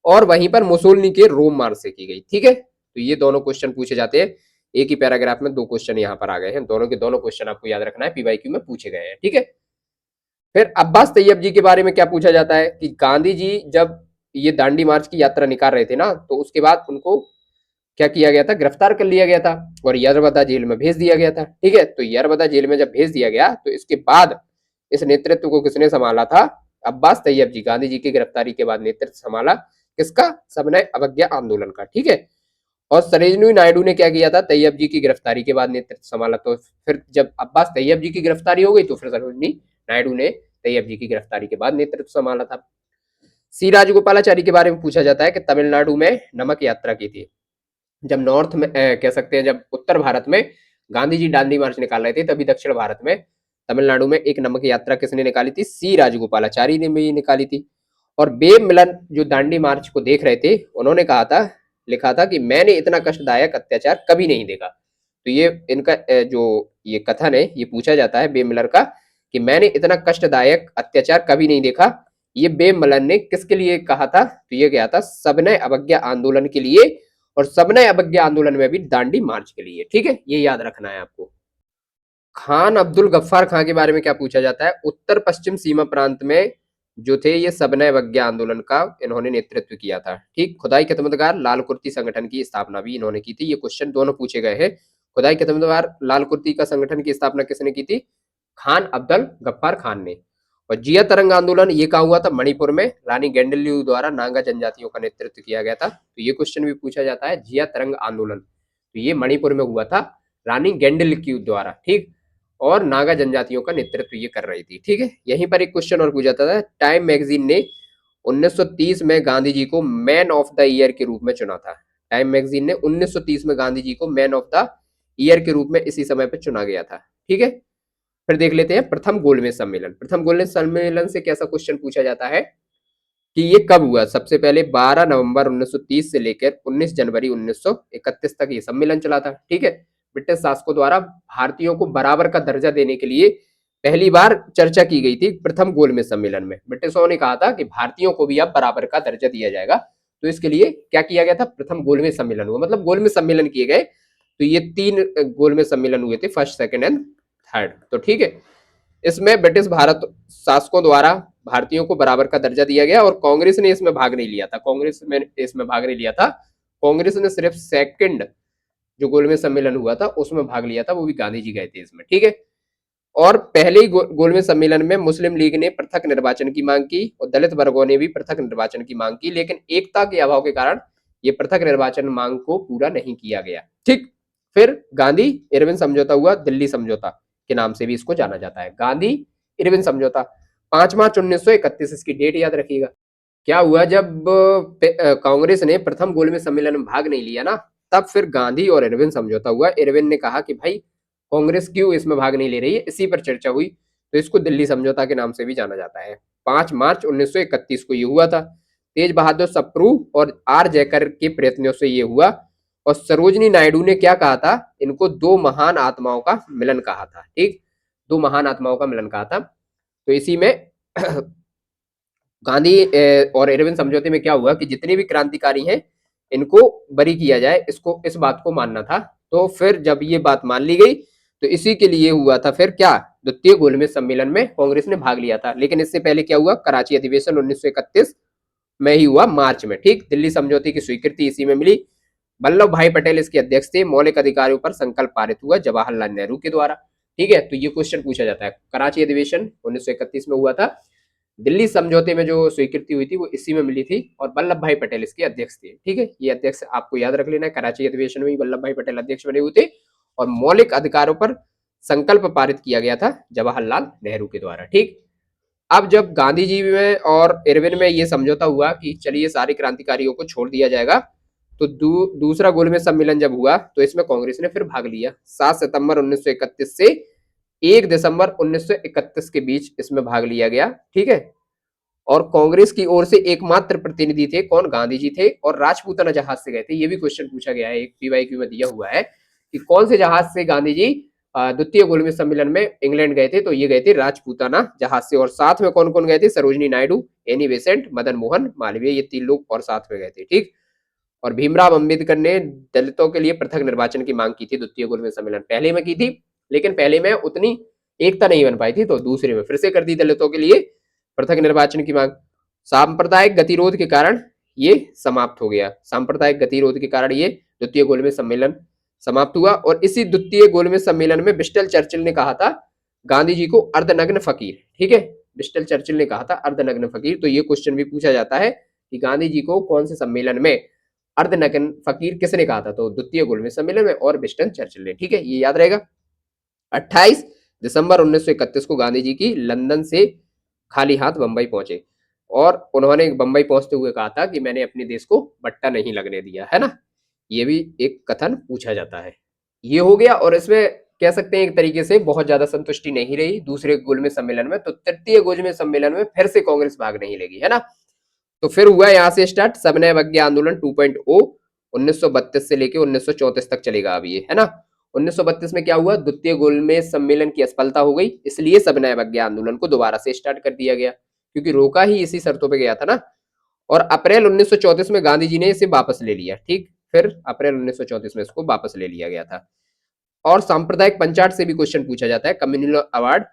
और वहीं पर मुसोलिनी के रोम मार्च से की गई। ठीक है। तो ये दोनों क्वेश्चन पूछे जाते हैं। एक ही पैराग्राफ में दो क्वेश्चन यहाँ पर आ गए हैं। दोनों के दोनों क्वेश्चन आपको याद रखना है, पीवाईक्यू में पूछे गए हैं। ठीक है। फिर अब्बास तैयब जी के बारे में क्या पूछा जाता है कि गांधी जी जब ये दांडी मार्च की यात्रा निकाल रहे थे ना, तो उसके बाद उनको क्या किया गया था? गिरफ्तार कर लिया गया था और यरबदा जेल में भेज दिया गया था। ठीक है। तो यरबदा जेल में जब भेज दिया गया तो इसके बाद इस नेतृत्व को किसने संभाला था? अब्बास तैयब जी। गांधी जी की गिरफ्तारी के बाद नेतृत्व संभाला किसका? सविनय अवज्ञा आंदोलन का। ठीक है। और सरोजिनी नायडू ने क्या किया था? तैयब जी की गिरफ्तारी के बाद नेतृत्व संभाला। तो फिर जब अब्बास तैयब जी की गिरफ्तारी हो गई तो फिर सरोजिनी नायडू ने तैयब जी की गिरफ्तारी के बाद नेतृत्व संभाला था। सी राजगोपालाचारी के बारे में पूछा जाता है कि तमिलनाडु में नमक यात्रा की थी। जब नॉर्थ में कह सकते हैं, जब उत्तर भारत में गांधी जी दांडी मार्च निकाल रहे थे, तभी दक्षिण भारत में तमिलनाडु में एक नमक यात्रा किसने निकाली थी? सी राजगोपालाचारी ने भी निकाली थी। और बेब मिलन जो दांडी मार्च को देख रहे थे, उन्होंने कहा था, लिखा था कि मैंने इतना कष्टदायक अत्याचार कभी नहीं देखा। तो ये इनका जो ये कथन है, ये पूछा जाता है बेब मिलर का कि मैंने इतना कष्टदायक अत्याचार कभी नहीं देखा। ये बेब मिलन ने किसके लिए कहा था? तो ये गया था सविनय अवज्ञा आंदोलन के लिए, और सविनय अवज्ञा आंदोलन में भी दांडी मार्च के लिए। ठीक है। ये याद रखना है आपको। खान अब्दुल गफ्फार खां के बारे में क्या पूछा जाता है? उत्तर पश्चिम सीमा प्रांत में जो थे, ये सविनय अवज्ञा आंदोलन का इन्होंने नेतृत्व किया था। ठीक। खुदाई खिदमतगार लाल कुर्ती संगठन की स्थापना भी इन्होंने की थी। ये क्वेश्चन दोनों पूछे गए हैं। खुदाई खिदमतगार लाल कुर्ती का संगठन की स्थापना किसने की थी? खान अब्दुल गफ्फार खान ने। और जिया तरंग आंदोलन ये कहा हुआ था? मणिपुर में रानी गेंडल्यू द्वारा नागा जनजातियों का नेतृत्व किया गया था। तो ये क्वेश्चन भी पूछा जाता है, जिया तरंग आंदोलन, तो ये मणिपुर में हुआ था रानी गेंडल्यू द्वारा। ठीक। और नागा जनजातियों का नेतृत्व ये कर रही थी। ठीक है। यहीं पर एक क्वेश्चन और पूछा था, टाइम मैगजीन ने 1930 में गांधी जी को मैन ऑफ द ईयर के रूप में चुना था। टाइम मैगजीन ने 1930 में गांधी जी को मैन ऑफ द ईयर के रूप में इसी समय पर चुना गया था। ठीक है। फिर देख लेते हैं प्रथम गोलमेज सम्मेलन। प्रथम गोलमेज सम्मेलन से कैसा क्वेश्चन पूछा जाता है कि ये कब हुआ? सबसे पहले 12 नवंबर 1930 से लेकर 19 जनवरी 1931 तक ये सम्मेलन चला था। ठीक है। ब्रिटिश शासकों द्वारा भारतीयों को बराबर का दर्जा देने के लिए पहली बार चर्चा की गई थी प्रथम गोलमेज सम्मेलन में। ब्रिटिशों ने कहा था कि भारतीयों को भी अब बराबर का दर्जा दिया जाएगा। तो इसके लिए क्या किया गया था? प्रथम गोलमेज सम्मेलन हुआ, मतलब गोलमेज सम्मेलन किए गए। तो ये 3 गोलमेज सम्मेलन हुए थे, फर्स्ट, सेकंड एंड थर्ड। तो ठीक है। इसमें ब्रिटिश भारत शासकों द्वारा भारतीयों को बराबर का दर्जा दिया गया, और कांग्रेस ने इसमें भाग नहीं लिया था। कांग्रेस में इसमें भाग नहीं लिया था। कांग्रेस ने सिर्फ सेकंड जो गोलमेज सम्मेलन हुआ था उसमें भाग लिया था, वो भी गांधी जी गए थे इसमें। ठीक है। और पहले ही गोलमेज सम्मेलन में मुस्लिम लीग ने पृथक निर्वाचन की मांग की और दलित वर्गों ने भी पृथक निर्वाचन की मांग की, लेकिन एकता के अभाव के कारण ये पृथक निर्वाचन मांग को पूरा नहीं किया गया। ठीक, फिर गांधी इरविन समझौता हुआ, दिल्ली समझौता के नाम से भी इसको जाना जाता है। गांधी इरविन समझौता 5 मार्च 1931, इसकी डेट याद रखिएगा। क्या हुआ, जब कांग्रेस ने प्रथम गोलमेज सम्मेलन में भाग नहीं लिया ना, तब फिर गांधी और इरविन समझौता हुआ। इरविन ने कहा कि भाई कांग्रेस क्यों इसमें भाग नहीं ले रही है, इसी पर चर्चा हुई, तो इसको दिल्ली समझौता के नाम से भी जाना जाता है। 5 मार्च 1931 को ये हुआ था। तेज बहादुर सप्रू और आर जयकर के प्रयत्नों से ये हुआ, और सरोजनी नायडू ने क्या कहा था, इनको दो महान आत्माओं का मिलन कहा था। ठीक, दो महान आत्माओं का मिलन कहा था। तो इसी में गांधी और इरविन समझौते में क्या हुआ कि जितने भी क्रांतिकारी हैं इनको बरी किया जाए, इसको इस बात को मानना था। तो फिर जब ये बात मान ली गई तो इसी के लिए हुआ था फिर क्या, द्वितीय गोलमेज सम्मेलन में कांग्रेस ने भाग लिया था। लेकिन इससे पहले क्या हुआ, कराची अधिवेशन 1931 में ही हुआ, मार्च में। ठीक, दिल्ली समझौते की स्वीकृति इसी में मिली। वल्लभ भाई पटेल इसके अध्यक्ष थे। मौलिक अधिकारों पर संकल्प पारित हुआ जवाहरलाल नेहरू के द्वारा। ठीक है, तो ये क्वेश्चन पूछा जाता है। कराची अधिवेशन 1931 में हुआ था, दिल्ली समझौते में जो स्वीकृति हुई थी वो इसी में मिली थी, और वल्लभ भाई पटेल इसके अध्यक्ष थे। ठीक है, ये अध्यक्ष आपको याद रख लेना है। कराची अधिवेशन में वल्लभ भाई पटेल अध्यक्ष बने हुए थे, और मौलिक अधिकारों पर संकल्प पारित किया गया था जवाहरलाल नेहरू के द्वारा। ठीक, अब जब गांधी जी में और इरविन में ये समझौता हुआ कि चलिए सारे क्रांतिकारियों को छोड़ दिया जाएगा, तो दूसरा गोलमेज सम्मेलन जब हुआ तो इसमें कांग्रेस ने फिर भाग लिया। 7 सितंबर 1931 से 1 दिसंबर 1931 के बीच इसमें भाग लिया गया। ठीक है, और कांग्रेस की ओर से एकमात्र प्रतिनिधि थे कौन, गांधी जी थे, और राजपूताना जहाज से गए थे। ये भी क्वेश्चन पूछा गया है, एक पीवाईक्यू में दिया हुआ है कि कौन से जहाज से गांधी जी द्वितीय गोलमेज सम्मेलन में इंग्लैंड गए थे, तो ये गए थे राजपूताना जहाज से। और साथ में कौन कौन गए थे, सरोजनी नायडू, एनी बेसेंट, मदन मोहन मालवीय, ये 3 लोग और साथ में गए थे। ठीक, और भीमराव अंबेडकर ने दलितों के लिए पृथक निर्वाचन की मांग की थी द्वितीय गोलमेज सम्मेलन पहले में की थी, लेकिन पहले में उतनी एकता नहीं बन पाई थी, तो दूसरे में फिर से कर दी दलितों के लिए पृथक निर्वाचन की मांग। सांप्रदायिक गतिरोध के कारण ये समाप्त हो गया। सांप्रदायिक गतिरोध के कारण ये द्वितीय गोलमेज सम्मेलन समाप्त हुआ। और इसी द्वितीय गोलमेज सम्मेलन में विस्टन चर्चिल ने कहा था गांधी जी को अर्धनग्न फकीर। ठीक है, विस्टन चर्चिल ने कहा था अर्धनग्न फकीर। तो ये क्वेश्चन भी पूछा जाता है कि गांधी जी को कौन से सम्मेलन में अर्धनग्न फकीर किसने कहा था, तो द्वितीय गोलमेज सम्मेलन में, और विस्टन चर्चिल ने। ठीक है, ये याद रहेगा। 28 दिसंबर 1931 को गांधी जी की लंदन से खाली हाथ बंबई पहुंचे, और उन्होंने बंबई पहुंचते हुए कहा था कि मैंने अपने देश को बट्टा नहीं लगने दिया, है ना। ये भी एक कथन पूछा जाता है। ये हो गया, और इसमें कह सकते हैं एक तरीके से बहुत ज्यादा संतुष्टि नहीं रही दूसरे गोलमेज सम्मेलन में, तो तृतीय गोलमेज सम्मेलन में फिर से कांग्रेस भाग नहीं लगी, है ना। तो फिर हुआ यहाँ से स्टार्ट सविनय अवज्ञा आंदोलन 2.0, 1932 से लेके 1934 तक चलेगा अब ये, है ना। 1932 में क्या हुआ, द्वितीय गोलमेज सम्मेलन की असफलता हो गई, इसलिए सविनय अवज्ञा आंदोलन को दोबारा से स्टार्ट कर दिया गया, क्योंकि रोका ही इसी शर्तों पे गया था ना। और अप्रैल 1934 में गांधी जी ने इसे वापस ले लिया। ठीक, फिर अप्रैल 1934 में इसको वापस ले लिया गया था। और सांप्रदायिक पंचायत से भी क्वेश्चन पूछा जाता है, कम्युनल अवार्ड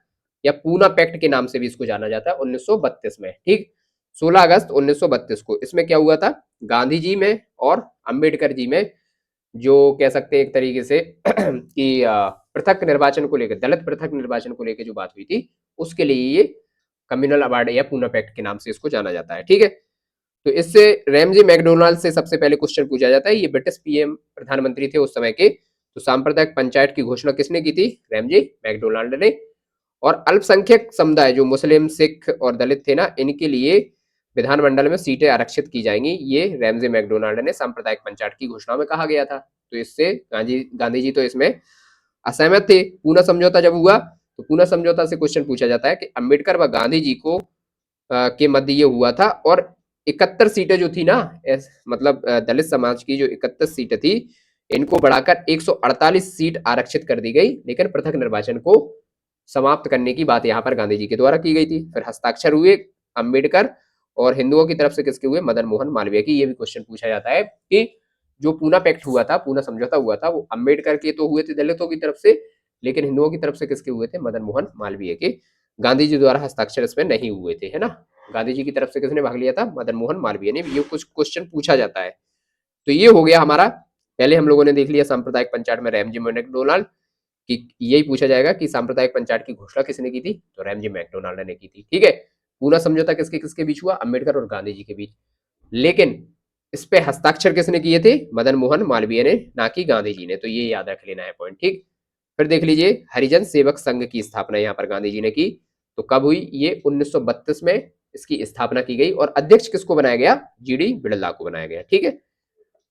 या पूना पैक्ट के नाम से भी इसको जाना जाता है, 1932 में। ठीक, 16 अगस्त 1932 को इसमें क्या हुआ था, गांधी जी में और अंबेडकर जी में जो कह सकते हैं एक तरीके से कि पृथक निर्वाचन को लेकर, दलित पृथक निर्वाचन को लेकर जो बात हुई थी, उसके लिए ये कम्युनल अवार्ड या पूना पैक्ट के नाम से इसको जाना जाता है। ठीक है, तो इससे रैमजी मैकडोनाल्ड से सबसे पहले क्वेश्चन पूछा जाता है। ये ब्रिटिश पीएम प्रधानमंत्री थे उस समय के। तो सांप्रदायिक पंचायत की घोषणा किसने की थी, रैमजी मैकडोनाल्ड ने। और अल्पसंख्यक समुदाय जो मुस्लिम, सिख और दलित थे ना, इनके लिए विधानमंडल में सीटें आरक्षित की जाएंगी, ये रैमजे मैकडोनाल्ड ने सांप्रदायिक पंचायत की घोषणा में कहा गया था। तो इससे गांधी जी तो इसमें असहमत थे। पूना समझौता जब हुआ तो पूना समझौता से क्वेश्चन पूछा जाता है कि अंबेडकर व गांधी जी को के मध्य ये हुआ था, और 71 सीटें जो थी ना, मतलब दलित समाज की जो 31 सीटें थी, इनको बढ़ाकर 148 सीट आरक्षित कर दी गई, लेकिन पृथक निर्वाचन को समाप्त करने की बात यहाँ पर गांधी जी के द्वारा की गई थी। फिर हस्ताक्षर हुए अंबेडकर, और हिंदुओं की तरफ से किसके हुए, मदन मोहन मालवीय की। ये भी क्वेश्चन पूछा जाता है कि जो पूना पैक्ट हुआ था, पूना समझौता हुआ था, वो अंबेडकर के तो हुए थे दलितों की तरफ से, लेकिन हिंदुओं की तरफ से किसके हुए थे, मदन मोहन मालवीय के। गांधी जी द्वारा हस्ताक्षर इसमें नहीं हुए थे, है ना। गांधी जी की तरफ से किसने भाग लिया था, मदन मोहन मालवीय ने। ये कुछ क्वेश्चन पूछा जाता है। तो ये हो गया हमारा, पहले हम लोगों ने देख लिया सांप्रदायिक पंचायत में रैमजी मैकडोनाल्ड कि यही पूछा जाएगा कि सांप्रदायिक पंचायत की घोषणा किसने की थी, तो रैमजी मैकडोनाल्ड ने की थी। ठीक है, पूरा समझौता किसके किसके बीच हुआ, अंबेडकर और गांधी जी के बीच। लेकिन इस पे हस्ताक्षर किसने किए थे? मदन मोहन मालवीय ने, ना कि गांधी जी ने। तो ये याद रख लेना है पॉइंट, ठीक। फिर देख लीजिए, हरिजन सेवक संघ की स्थापना यहाँ पर गांधी जी ने की। तो कब हुई? ये 1932 में इसकी स्थापना की गई। और अध्यक्ष किसको बनाया गया? जीडी बिड़ला को बनाया गया, ठीक है।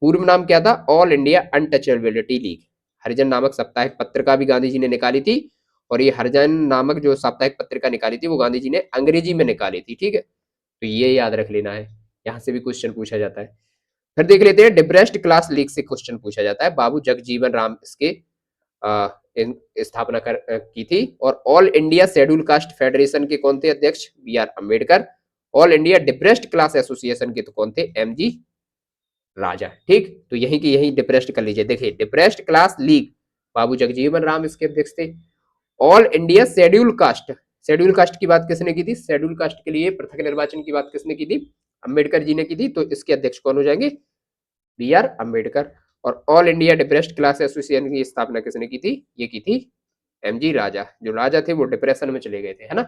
पूर्व नाम क्या था? All India untouchability league. Harijan नामक साप्ताहिक पत्रिका भी गांधी जी ने निकाली थी। और ये हरिजन नामक जो साप्ताहिक पत्रिका निकाली थी वो गांधी जी ने अंग्रेजी में निकाली थी, ठीक है। तो ये याद रख लेना है, यहाँ से भी क्वेश्चन पूछा जाता है। फिर देख लेते हैं, डिप्रेस्ड क्लास लीग से क्वेश्चन पूछा जाता है। बाबू जगजीवन राम इसके स्थापना की थी। और all India scheduled caste federation के कौन थे अध्यक्ष? B R Ambedkar. All India depressed class association के तो कौन थे? एम जी राजा, ठीक। तो यही की यही डिप्रेस्ड कर लीजिए। देखिए, डिप्रेस्ड क्लास लीग, बाबू जगजीवन राम इसके अध्यक्ष थे। ऑल इंडिया शेड्यूल कास्ट की बात किसने की थी? शेड्यूल कास्ट के लिए पृथक निर्वाचन की बात किसने की थी? अम्बेडकर जी ने की थी। तो इसके अध्यक्ष कौन हो जाएंगे? B R Ambedkar. और all India depressed class association की स्थापना किसने की थी? ये की थी एम जी राजा। जो राजा थे वो डिप्रेशन में चले गए थे, है ना।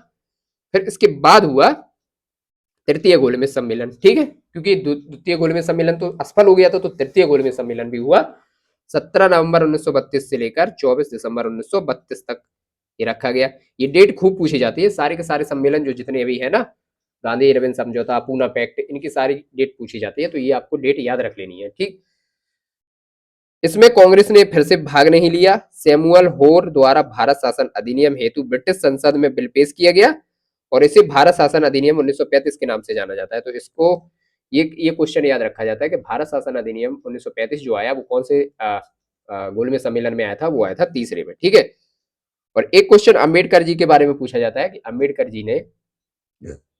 फिर इसके बाद हुआ तृतीय गोलमेज सम्मेलन, ठीक है। क्योंकि द्वितीय गोलमेज सम्मेलन तो असफल हो गया था, तो तृतीय गोलमेज सम्मेलन भी हुआ 17 नवंबर 1932 से लेकर 24 दिसंबर 1932 तक ये रखा गया। ये डेट खूब पूछी जाती है। सारे के सारे सम्मेलन जो जितने अभी है ना, गांधी इरविन समझौता, पूना पैक्ट, इनकी सारी डेट पूछी जाती है। तो ये आपको डेट याद रख लेनी है, ठीक। इसमें कांग्रेस ने फिर से भाग नहीं लिया। सैमुअल होर द्वारा भारत शासन अधिनियम हेतु ब्रिटिश संसद में बिल पेश किया गया और इसे भारत शासन अधिनियम 1935 के नाम से जाना जाता है। तो इसको ये क्वेश्चन याद रखा जाता है कि भारत शासन अधिनियम 1935 जो आया वो कौन से गोलमेज सम्मेलन में आया था? वो आया था तीसरे में, ठीक है। और एक क्वेश्चन अम्बेडकर जी के बारे में पूछा जाता है कि अम्बेडकर जी ने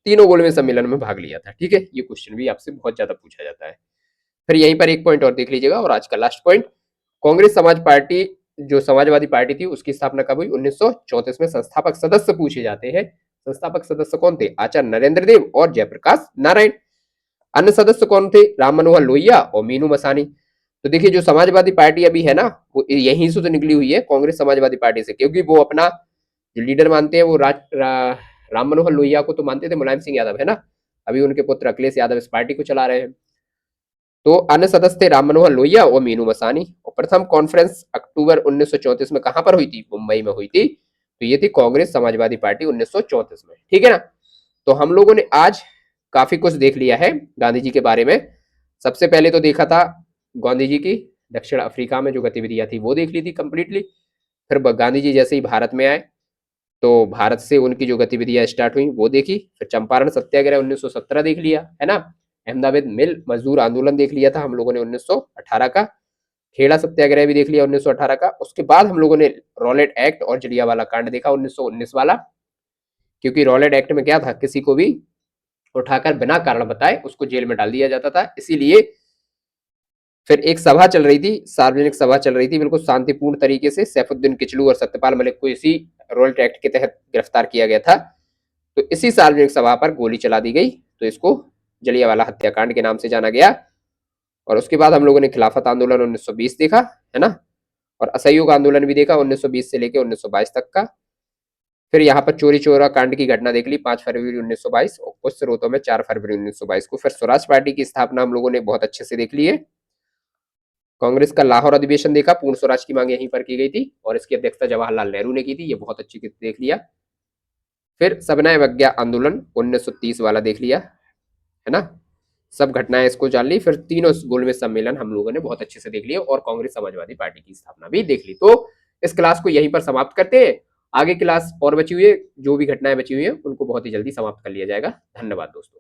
तीनों गोलमेज सम्मेलन में भाग लिया था, ठीक है। ये क्वेश्चन भी आपसे बहुत ज्यादा पूछा जाता है। फिर यहीं पर एक पॉइंट और देख लीजिएगा, और आज का लास्ट पॉइंट, कांग्रेस समाज पार्टी जो समाजवादी पार्टी थी उसकी स्थापना कब हुई? 1934 में। संस्थापक सदस्य पूछे जाते हैं। संस्थापक सदस्य कौन थे? आचार्य नरेंद्र देव और जयप्रकाश नारायण। अन्य सदस्य कौन थे? राम मनोहर लोहिया और मीनू मसानी। तो देखिए, जो समाजवादी पार्टी अभी है ना, वो यहीं से तो निकली हुई है, कांग्रेस समाजवादी पार्टी से। क्योंकि वो अपना जो लीडर मानते हैं वो राम मनोहर लोहिया को तो मानते थे, मुलायम सिंह यादव है ना। अभी उनके पुत्र अखिलेश यादव इस पार्टी को चला रहे हैं। तो अन्य सदस्य थे राम मनोहर लोहिया और मीनू मसानी। और प्रथम कॉन्फ्रेंस अक्टूबर 1934 में कहां पर हुई थी? मुंबई में हुई थी। तो ये थी कांग्रेस समाजवादी पार्टी 1934 में, ठीक है ना। तो हम लोगों ने आज काफी कुछ देख लिया है गांधी जी के बारे में। सबसे पहले तो देखा था गांधी जी की दक्षिण अफ्रीका में जो गतिविधियां थी वो देख ली थी कंप्लीटली। फिर गांधी जी जैसे ही भारत में आए तो भारत से उनकी जो गतिविधियां स्टार्ट हुई वो देखी। फिर चंपारण सत्याग्रह 1917 देख लिया, है ना। अहमदाबाद मिल मजदूर आंदोलन देख लिया था हम लोगों ने 1918 का। खेड़ा सत्याग्रह भी देख लिया 1918 का। उसके बाद हम लोगों ने रॉलेट एक्ट और जलियांवाला कांड देखा 1919 वाला। क्योंकि रॉलेट एक्ट में क्या था? किसी को भी उठाकर बिना कारण बताए उसको जेल में डाल दिया जाता था। इसीलिए फिर एक सभा चल रही थी, सार्वजनिक सभा चल रही थी, बिल्कुल शांतिपूर्ण तरीके से। सैफुद्दीन किचलू और सत्यपाल मलिक को इसी रॉलेट एक्ट के तहत गिरफ्तार किया गया था। तो इसी सार्वजनिक सभा पर गोली चला दी गई। तो इसको जलियांवाला हत्याकांड के नाम से जाना गया। और उसके बाद हम लोगों ने खिलाफत आंदोलन 1920 देखा, है ना। और असहयोग आंदोलन भी देखा 1920 से लेकर 1922 तक का। फिर यहाँ पर चोरी चोरा कांड की घटना देख ली 5 फरवरी 1922 और कुछ स्रोतों में 4 फरवरी 1922 को। फिर स्वराज पार्टी की स्थापना हम लोगों ने बहुत अच्छे से देख ली है। कांग्रेस का लाहौर अधिवेशन देखा, पूर्ण स्वराज की मांग यहीं पर की गई थी और इसकी अध्यक्षता जवाहरलाल नेहरू ने की थी। ये बहुत अच्छी देख लिया। फिर सविनय अवज्ञा आंदोलन 1930 वाला देख लिया, है ना। सब घटनाएं इसको जान ली। फिर तीनों गोलमेज सम्मेलन हम लोगों ने बहुत अच्छे से देख लिए और कांग्रेस समाजवादी पार्टी की स्थापना भी देख ली। तो इस क्लास को यहीं पर समाप्त करते हैं। आगे क्लास और बची हुई है, जो भी घटनाएं बची हुई है उनको बहुत ही जल्दी समाप्त कर लिया जाएगा। धन्यवाद दोस्तों।